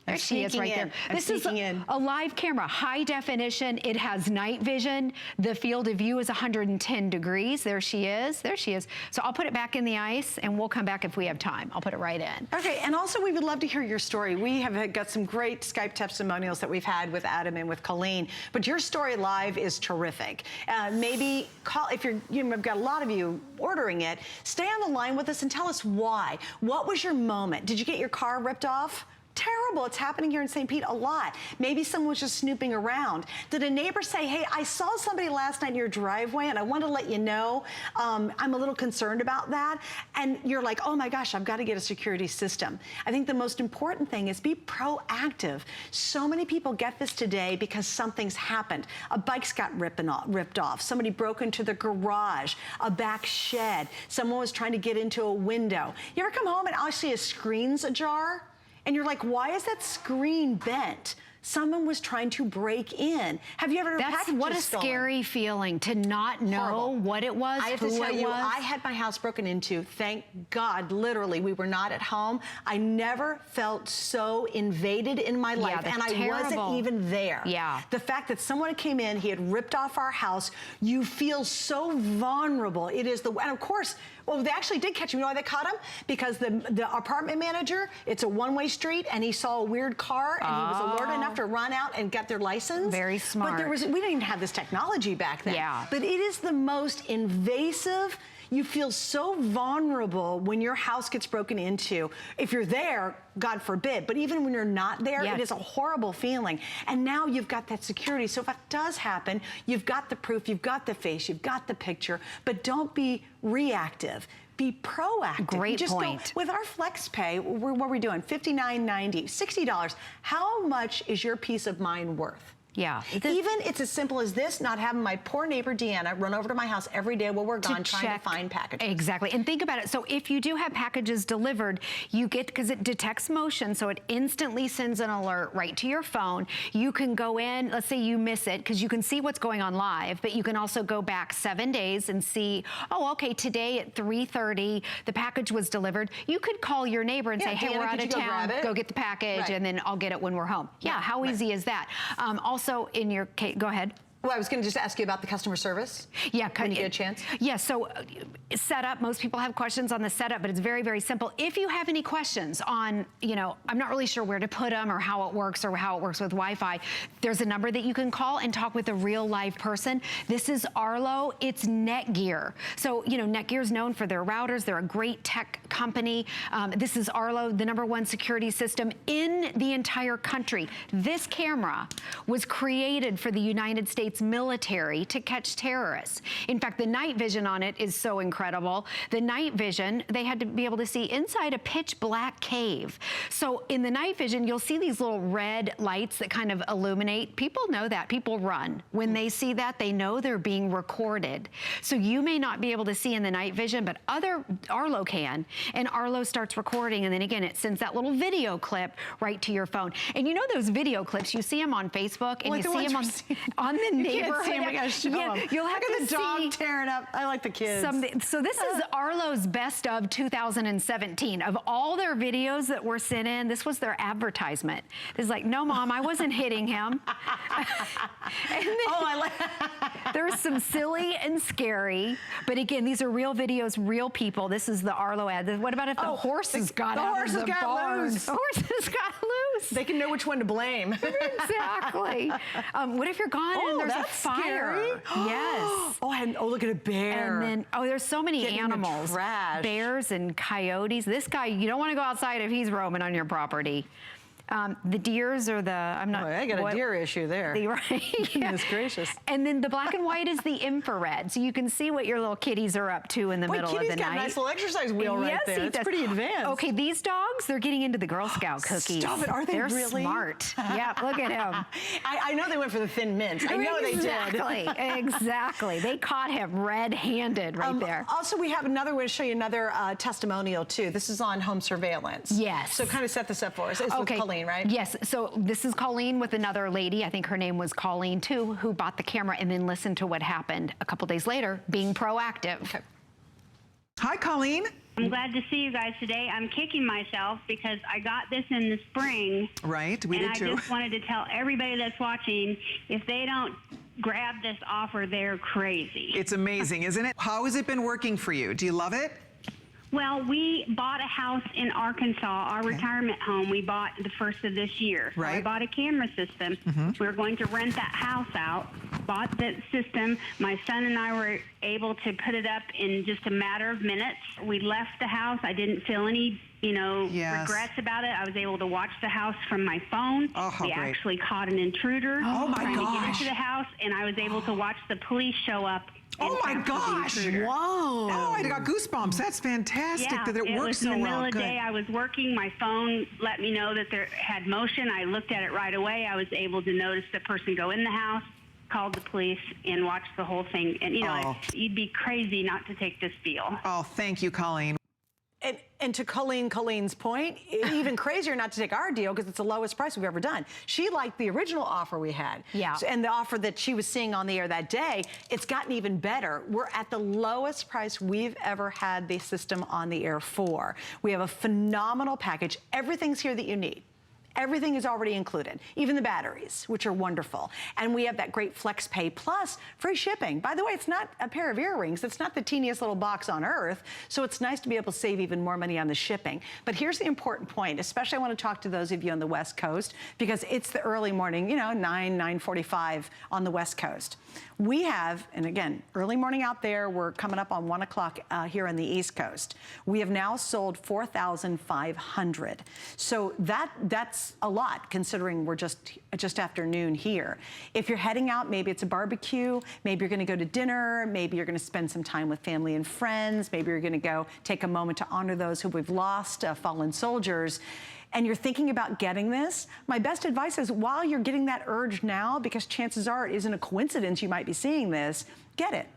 There she is right there. This is a live camera, high definition. It has night vision. The field of view is 110 degrees. There she is. There she is. So I'll put it back in the ice and we'll come back if we have time. I'll put it right in. Okay, and also we would love to hear your story. We have got some great Skype testimonials that we've had with Adam and with Colleen, but your story live is terrific. Maybe call, if you've got a lot of you ordering it, stay on the line with us and tell us why. What was your moment? Did you get your car ripped off? Terrible. It's happening here in St. Pete a lot. Maybe someone was just snooping around. Did a neighbor say, hey, I saw somebody last night in your driveway and I want to let you know I'm a little concerned about that? And you're like, oh my gosh, I've got to get a security system. I think the most important thing is be proactive. So many people get this today because something's happened. A bike's got ripped off. Somebody broke into the garage, a back shed. Someone was trying to get into a window. You ever come home and actually a screen's ajar? And you're like, why is that screen bent? Someone was trying to break in. Have you ever had packages what a stolen? Scary feeling to not know Horrible. What it was, I have to tell you, I had my house broken into. Thank God, literally, we were not at home. I never felt so invaded in my life, and I wasn't even there. Yeah. The fact that someone came in, he had ripped off our house, you feel so vulnerable. It is and of course, well, they actually did catch him. You know why they caught him? Because the apartment manager, it's a one-way street, and he saw a weird car, and he was alert enough to run out and get their license. Very smart. But we didn't even have this technology back then. Yeah. But it is the most invasive. You feel so vulnerable when your house gets broken into. If you're there, God forbid, but even when you're not there, it is a horrible feeling. And now you've got that security. So if it does happen, you've got the proof, you've got the face, you've got the picture, but don't be reactive. Be proactive. Great point. With our flex pay, what are we doing? $59.90, $60. How much is your peace of mind worth? Yeah. Even it's as simple as this, not having my poor neighbor Deanna run over to my house every day while we're gone trying to find packages. Exactly. And think about it. So if you do have packages delivered, you get, because it detects motion, so it instantly sends an alert right to your phone. You can go in, let's say you miss it, because you can see what's going on live, but you can also go back 7 days and see, oh, okay, today at 3:30, the package was delivered. You could call your neighbor and say, hey, we're out of town, go get the package, and then I'll get it when we're home. Yeah, how easy is that? Also, in your case, go ahead. Well, I was going to just ask you about the customer service. Yeah, when you get a chance. Yeah, so setup, most people have questions on the setup, but it's very, very simple. If you have any questions on, you know, I'm not really sure where to put them or how it works with Wi-Fi, there's a number that you can call and talk with a real live person. This is Arlo, it's NETGEAR. So, you know, NETGEAR is known for their routers. They're a great tech company. This is Arlo, the #1 security system in the entire country. This camera was created for the United States military to catch terrorists. In fact, the night vision on it is so incredible. The night vision, they had to be able to see inside a pitch black cave. So in the night vision, you'll see these little red lights that kind of illuminate. People know that. People run. When they see that, they know they're being recorded. So you may not be able to see in the night vision, but Arlo can. And Arlo starts recording, and then again, it sends that little video clip right to your phone. And you know those video clips, you see them on Facebook, and like you see them on the neighborhood. See him, we gotta show him. You'll have Look to at the dog tearing up. I like the kids. So this is Arlo's best of 2017. Of all their videos that were sent in, this was their advertisement. It's like, no, Mom, I wasn't hitting him. And then, I like. There's some silly and scary, but again, these are real videos, real people. This is the Arlo ad. What about if the horses got out of the barn? Loose. The horses got loose. They can know which one to blame. Exactly. What if you're gone and there's a fire? Scary. Yes. Oh, look at a bear. And then, there's so many animals. Trash. Bears and coyotes. This guy, you don't want to go outside if he's roaming on your property. The deers are I got a deer issue there. Right. Goodness gracious. And then the black and white is the infrared. So you can see what your little kitties are up to in the middle of the night. Kitty's got a nice little exercise wheel right there. It's pretty advanced. Okay, these dogs, they're getting into the Girl Scout cookies. Stop it, are they They're really? Smart. Yeah, look at him. I know they went for the thin mints. I know they did. Exactly. They caught him red-handed right there. Also, we have another, we'll show you another testimonial too. This is on home surveillance. Yes. So kind of set this up for us. It's with Colleen, right? Yes. So this is Colleen with another lady. I think her name was Colleen too, who bought the camera and then listened to what happened a couple days later, being proactive. Hi, Colleen. I'm glad to see you guys today. I'm kicking myself because I got this in the spring. Right, we did too. And I just wanted to tell everybody that's watching, if they don't grab this offer, they're crazy. It's amazing, isn't it? How has it been working for you? Do you love it? Well, we bought a house in Arkansas, our retirement home. We bought the first of this year. Right. So I bought a camera system. We were going to rent that house out. Bought the system. My son and I were able to put it up in just a matter of minutes. We left the house. I didn't feel any, regrets about it. I was able to watch the house from my phone. Oh, how we great. actually caught an intruder trying to get into the house, and I was able to watch the police show up. Oh my gosh! Whoa! Oh, I got goosebumps. That's fantastic that it works so well. In the middle of the Good. day, I was working. My phone let me know that there had motion. I looked at it right away. I was able to notice the person go in the house, called the police, and watched the whole thing. And you'd be crazy not to take this deal. Oh, thank you, Colleen. And to Colleen's point, even crazier not to take our deal because it's the lowest price we've ever done. She liked the original offer we had. Yeah. And the offer that she was seeing on the air that day, it's gotten even better. We're at the lowest price we've ever had the system on the air for. We have a phenomenal package. Everything's here that you need. Everything is already included, even the batteries, which are wonderful. And we have that great Flex Pay Plus free shipping. By the way, it's not a pair of earrings. It's not the teeniest little box on earth. So it's nice to be able to save even more money on the shipping. But here's the important point, especially I want to talk to those of you on the West Coast because it's the early morning, 9:45 on the West Coast. We have, and again, early morning out there, we're coming up on 1 o'clock here on the East Coast. We have now sold 4,500. So that's a lot considering we're just after noon here. If you're heading out, maybe it's a barbecue, maybe you're gonna go to dinner, maybe you're gonna spend some time with family and friends, maybe you're gonna go take a moment to honor those who we've lost, fallen soldiers, and you're thinking about getting this, my best advice is while you're getting that urge now, because chances are it isn't a coincidence you might be seeing this, get it.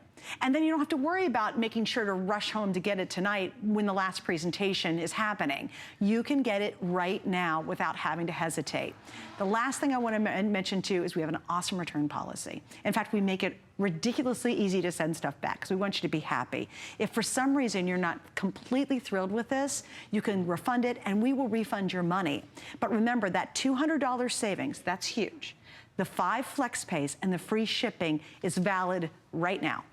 And then you don't have to worry about making sure to rush home to get it tonight when the last presentation is happening. You can get it right now without having to hesitate. The last thing I want to mention too is we have an awesome return policy. In fact, we make it ridiculously easy to send stuff back because we want you to be happy. If for some reason you're not completely thrilled with this, you can refund it and we will refund your money. But remember that $200 savings, that's huge. The 5 flex pays and the free shipping is valid right now.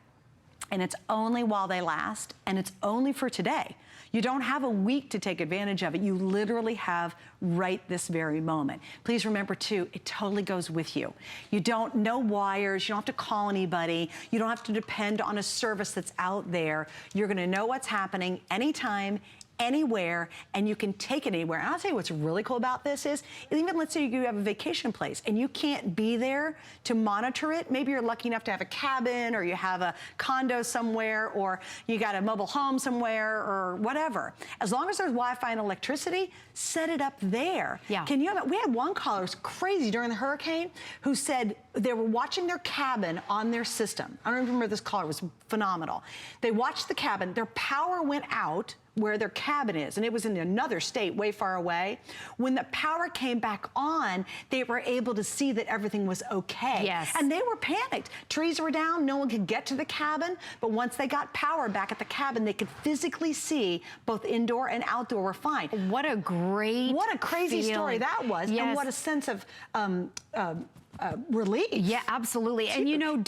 And it's only while they last, and it's only for today. You don't have a week to take advantage of it. You literally have right this very moment. Please remember too, it totally goes with you. You don't know wires, you don't have to call anybody, you don't have to depend on a service that's out there. You're gonna know what's happening anytime, anywhere, and you can take it anywhere. And I'll tell you what's really cool about this is, even let's say you have a vacation place and you can't be there to monitor it. Maybe you're lucky enough to have a cabin or you have a condo somewhere or you got a mobile home somewhere or whatever. As long as there's Wi-Fi and electricity, set it up there. Yeah. Can you have, we had one caller, it was crazy during the hurricane, who said they were watching their cabin on their system. I don't remember this caller, it was phenomenal. They watched the cabin, their power went out where their cabin is, and it was in another state way far away. When the power came back on, they were able to see that everything was okay. Yes. And they were panicked. Trees were down, no one could get to the cabin, but once they got power back at the cabin, they could physically see both indoor and outdoor were fine. What a great What a crazy story that was, yes. and what a sense of relief. Yeah, absolutely. And you know,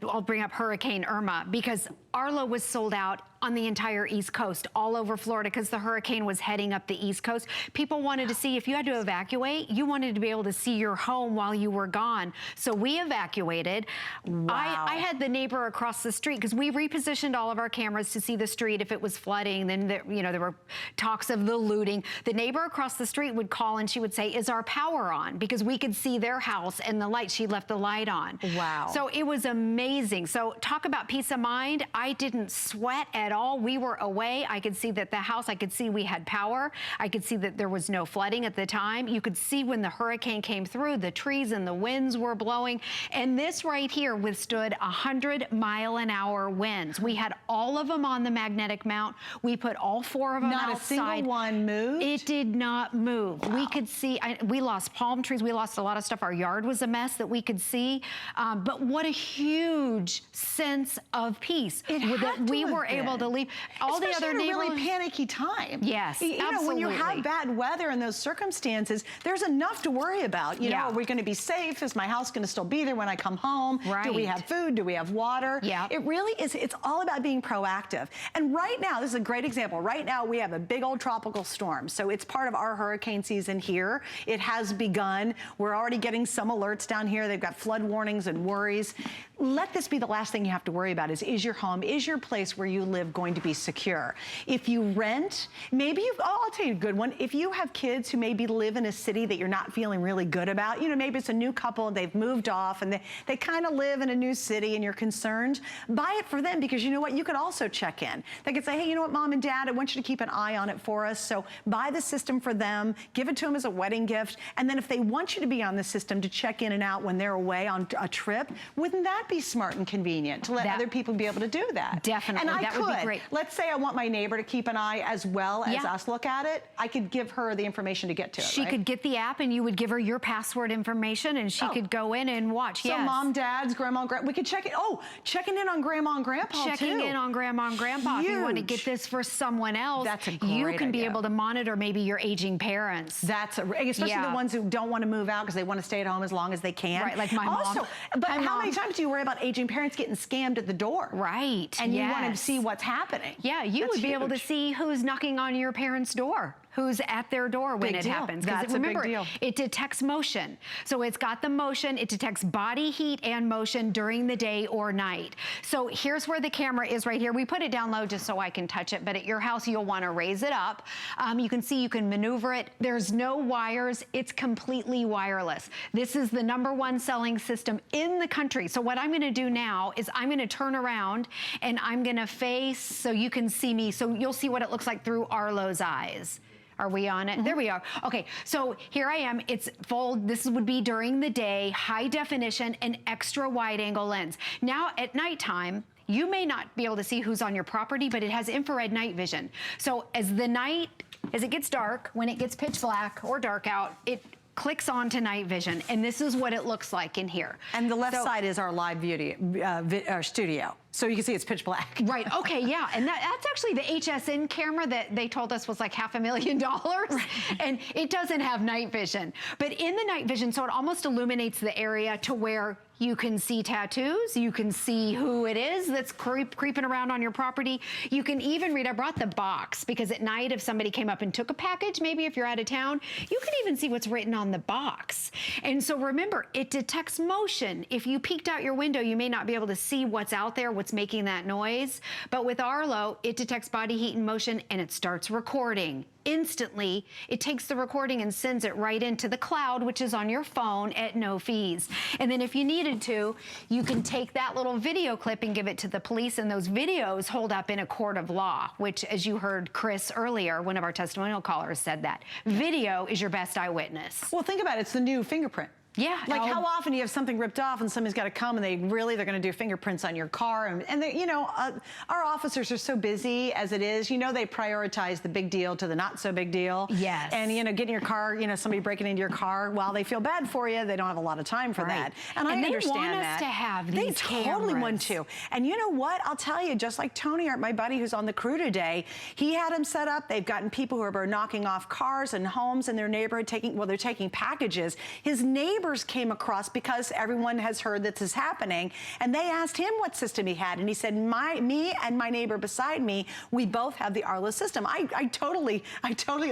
I'll bring up Hurricane Irma because Arlo was sold out on the entire East Coast, all over Florida, because the hurricane was heading up the East Coast. People wanted to see, if you had to evacuate, you wanted to be able to see your home while you were gone. So we evacuated. Wow. I had the neighbor across the street, because we repositioned all of our cameras to see the street if it was flooding. Then there were talks of the looting. The neighbor across the street would call and she would say, is our power on? Because we could see their house and the light, she left the light on. Wow. So it was amazing. So talk about peace of mind. I didn't sweat at all. We were away. I could see that the house, I could see we had power. I could see that there was no flooding at the time. You could see when the hurricane came through, the trees and the winds were blowing. And this right here withstood 100-mile-an-hour winds. We had all of them on the magnetic mount. We put all 4 of them outside. Not a single one moved? It did not move. Wow. We could see, we lost palm trees. We lost a lot of stuff. Our yard was a mess that we could see. But what a huge sense of peace. that we were able to leave. All the other neighborhoods. neighborhoods. Really panicky time. Yes, you know, when you have bad weather in those circumstances, there's enough to worry about. You know, are we going to be safe? Is my house going to still be there when I come home? Right. Do we have food? Do we have water? Yeah. It really is. It's all about being proactive. And right now, this is a great example. Right now, we have a big old tropical storm. So it's part of our hurricane season here. It has begun. We're already getting some alerts down here. They've got flood warnings and worries. Let this be the last thing you have to worry about is your home, is your place where you live going to be secure? If you rent, maybe I'll tell you a good one. If you have kids who maybe live in a city that you're not feeling really good about, you know, maybe it's a new couple and they've moved off and they kind of live in a new city and you're concerned, buy it for them, because you know what, you could also check in. They could say, hey, you know what, Mom and Dad, I want you to keep an eye on it for us. So buy the system for them, give it to them as a wedding gift. And then if they want you to be on the system to check in and out when they're away on a trip, wouldn't that be smart and convenient to let other people be able to do that? Definitely, and that would be great. Let's say I want my neighbor to keep an eye as well as us look at it. I could give her the information to get to it, She could get the app and you would give her your password information and she could go in and watch. So Mom, Dad's, Grandma, we could check it. Oh, checking in on Grandma and Grandpa Checking in on Grandma and Grandpa. Huge. If you want to get this for someone else, that's a great you can be idea. able to monitor maybe your aging parents. That's especially the ones who don't want to move out because they want to stay at home as long as they can. Right, like my mom. But how many times do you worry about aging parents getting scammed at the door? Right. And you want to see what's happening. Yeah, you would be able to see who's knocking on your parents' door, who's at their door when it happens. That's remember, a big deal. It detects motion. So it's got the motion, it detects body heat and motion during the day or night. So here's where the camera is right here. We put it down low just so I can touch it, but at your house, you'll want to raise it up. You can see you can maneuver it. There's no wires. It's completely wireless. This is the #1 selling system in the country. So what I'm going to do now is I'm going to turn around and I'm going to face so you can see me. So you'll see what it looks like through Arlo's eyes. Are we on it? There we are. Okay, so here I am. It's full. This would be during the day, high definition and extra wide angle lens. Now at nighttime, you may not be able to see who's on your property, but it has infrared night vision. So as it gets dark, when it gets pitch black or dark out, it clicks on to night vision, and this is what it looks like in here. And the left side is our live studio. So you can see it's pitch black. Right, okay, yeah. And that's actually the HSN camera that they told us was like $500,000. Right. And it doesn't have night vision. But in the night vision, so it almost illuminates the area to where you can see tattoos, you can see who it is that's creeping around on your property. You can even read, I brought the box, because at night if somebody came up and took a package, maybe if you're out of town, you can even see what's written on the box. And so remember, it detects motion. If you peeked out your window, you may not be able to see what's out there, what's making that noise. But with Arlo, it detects body heat and motion, and it starts recording. Instantly, it takes the recording and sends it right into the cloud, which is on your phone at no fees. And then if you needed to, you can take that little video clip and give it to the police, and those videos hold up in a court of law, which, as you heard Chris earlier, one of our testimonial callers said that. Video is your best eyewitness. Well, think about it. It's the new fingerprint. Yeah. Like how often you have something ripped off and somebody's got to come and they're going to do fingerprints on your car. And they, you know, our officers are so busy as it is. You know, they prioritize the big deal to the not so big deal. Yes. And, you know, getting your car, you know, somebody breaking into your car, while they feel bad for you, they don't have a lot of time for that. And I understand they want that. us to have these They totally want to. And you know what? I'll tell you, just like Tony, my buddy who's on the crew today, he had them set up. They've gotten people who are knocking off cars and homes in their neighborhood, they're taking packages. His neighbors came across because everyone has heard that this is happening, and they asked him what system he had, and he said, me and my neighbor beside me, we both have the Arlo system. I totally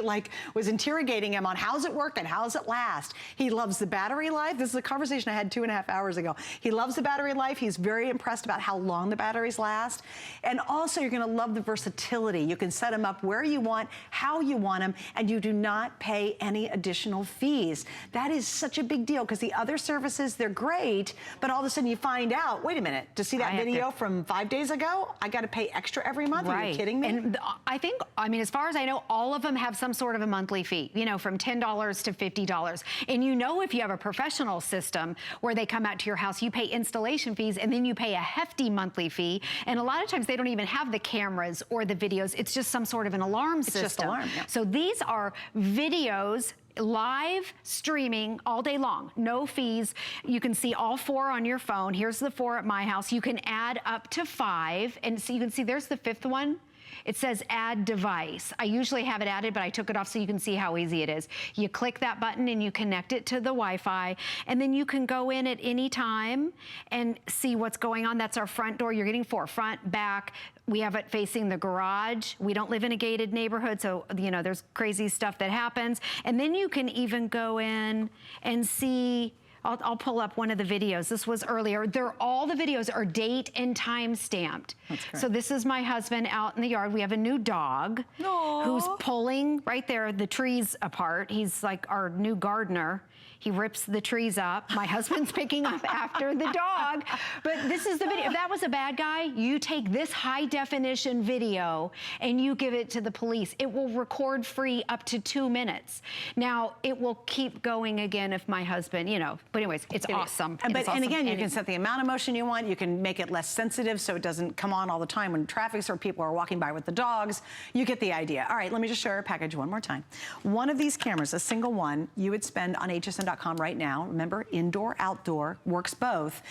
like was interrogating him on how's it work and how's it last. He loves the battery life. This is a conversation I had 2.5 hours ago. He loves the battery life. He's very impressed about how long the batteries last, and also you're going to love the versatility. You can set them up where you want, how you want them, and you do not pay any additional fees. That is such a big deal, because the other services, they're great, but all of a sudden you find out, wait a minute, to see that video from 5 days ago, I got to pay extra every month. Right. Are you kidding me? And I mean, as far as I know, all of them have some sort of a monthly fee, you know, from $10 to $50. And you know, if you have a professional system where they come out to your house, you pay installation fees, and then you pay a hefty monthly fee. And a lot of times they don't even have the cameras or the videos. It's just some sort of an alarm system. Just alarm, yeah. So these are videos live streaming all day long, no fees. You can see all 4 on your phone. Here's the 4 at my house. You can add up to 5, and so you can see there's the 5th one. It says add device. I usually have it added, but I took it off so you can see how easy it is. You click that button and you connect it to the Wi-Fi, and then you can go in at any time and see what's going on. That's our front door. You're getting 4, front, back. We have it facing the garage. We don't live in a gated neighborhood, so you know there's crazy stuff that happens. And then you can even go in and see, I'll pull up one of the videos. This was earlier. All the videos are date and time stamped. That's great. So this is my husband out in the yard. We have a new dog who's pulling right there the trees apart. He's like our new gardener. He rips the trees up. My husband's picking up after the dog. But this is the video. If that was a bad guy, you take this high definition video and you give it to the police. It will record free up to 2 minutes. Now, it will keep going again if my husband, you know, but anyways, it's awesome. And again, you can set the amount of motion you want. You can make it less sensitive so it doesn't come on all the time when traffic's or people are walking by with the dogs. You get the idea. All right, let me just show our package one more time. One of these cameras, a single one, you would spend on hsn.com right now. Remember, indoor, outdoor, works both.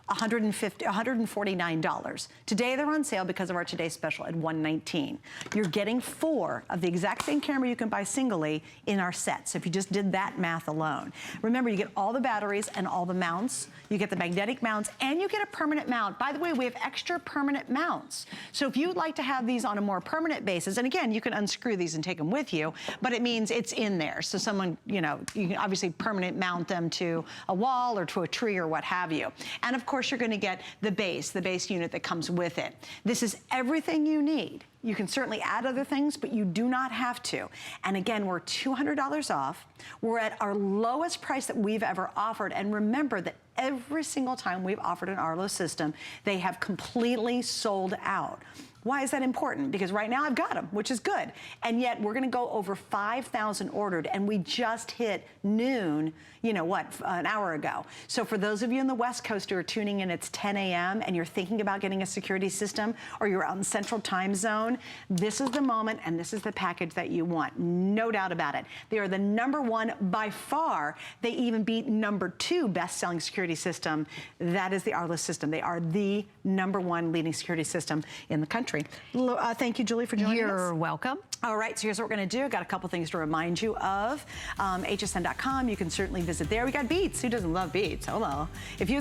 $149. Today they're on sale because of our today's special at $119. You're getting 4 of the exact same camera you can buy singly in our set. So if you just did that math alone. Remember, you get all the batteries and all the mounts. You get the magnetic mounts and you get a permanent mount. By the way, we have extra permanent mounts. So if you'd like to have these on a more permanent basis, and again, you can unscrew these and take them with you, but it means it's in there. So someone, you know, you can obviously permanent mount them to a wall or to a tree or what have you. And of course, you're going to get the base unit that comes with it. This is everything you need. You can certainly add other things, but you do not have to. And again, we're $200 off. We're at our lowest price that we've ever offered. And remember that every single time we've offered an Arlo system, they have completely sold out. Why is that important? Because right now I've got them, which is good. And yet we're gonna go over 5,000 ordered, and we just hit noon, you know what, an hour ago. So for those of you in the West Coast who are tuning in, it's 10 a.m. and you're thinking about getting a security system, or you're out in Central Time Zone, this is the moment and this is the package that you want. No doubt about it. They are the #1 by far. They even beat #2 best-selling security system. That is the Arlo system. They are the #1 leading security system in the country. Thank you, Julie, for joining us. You're welcome. All right, so here's what we're going to do. I've got a couple things to remind you of. HSN.com, you can certainly visit there. We got Beats. Who doesn't love Beats? Hello. If you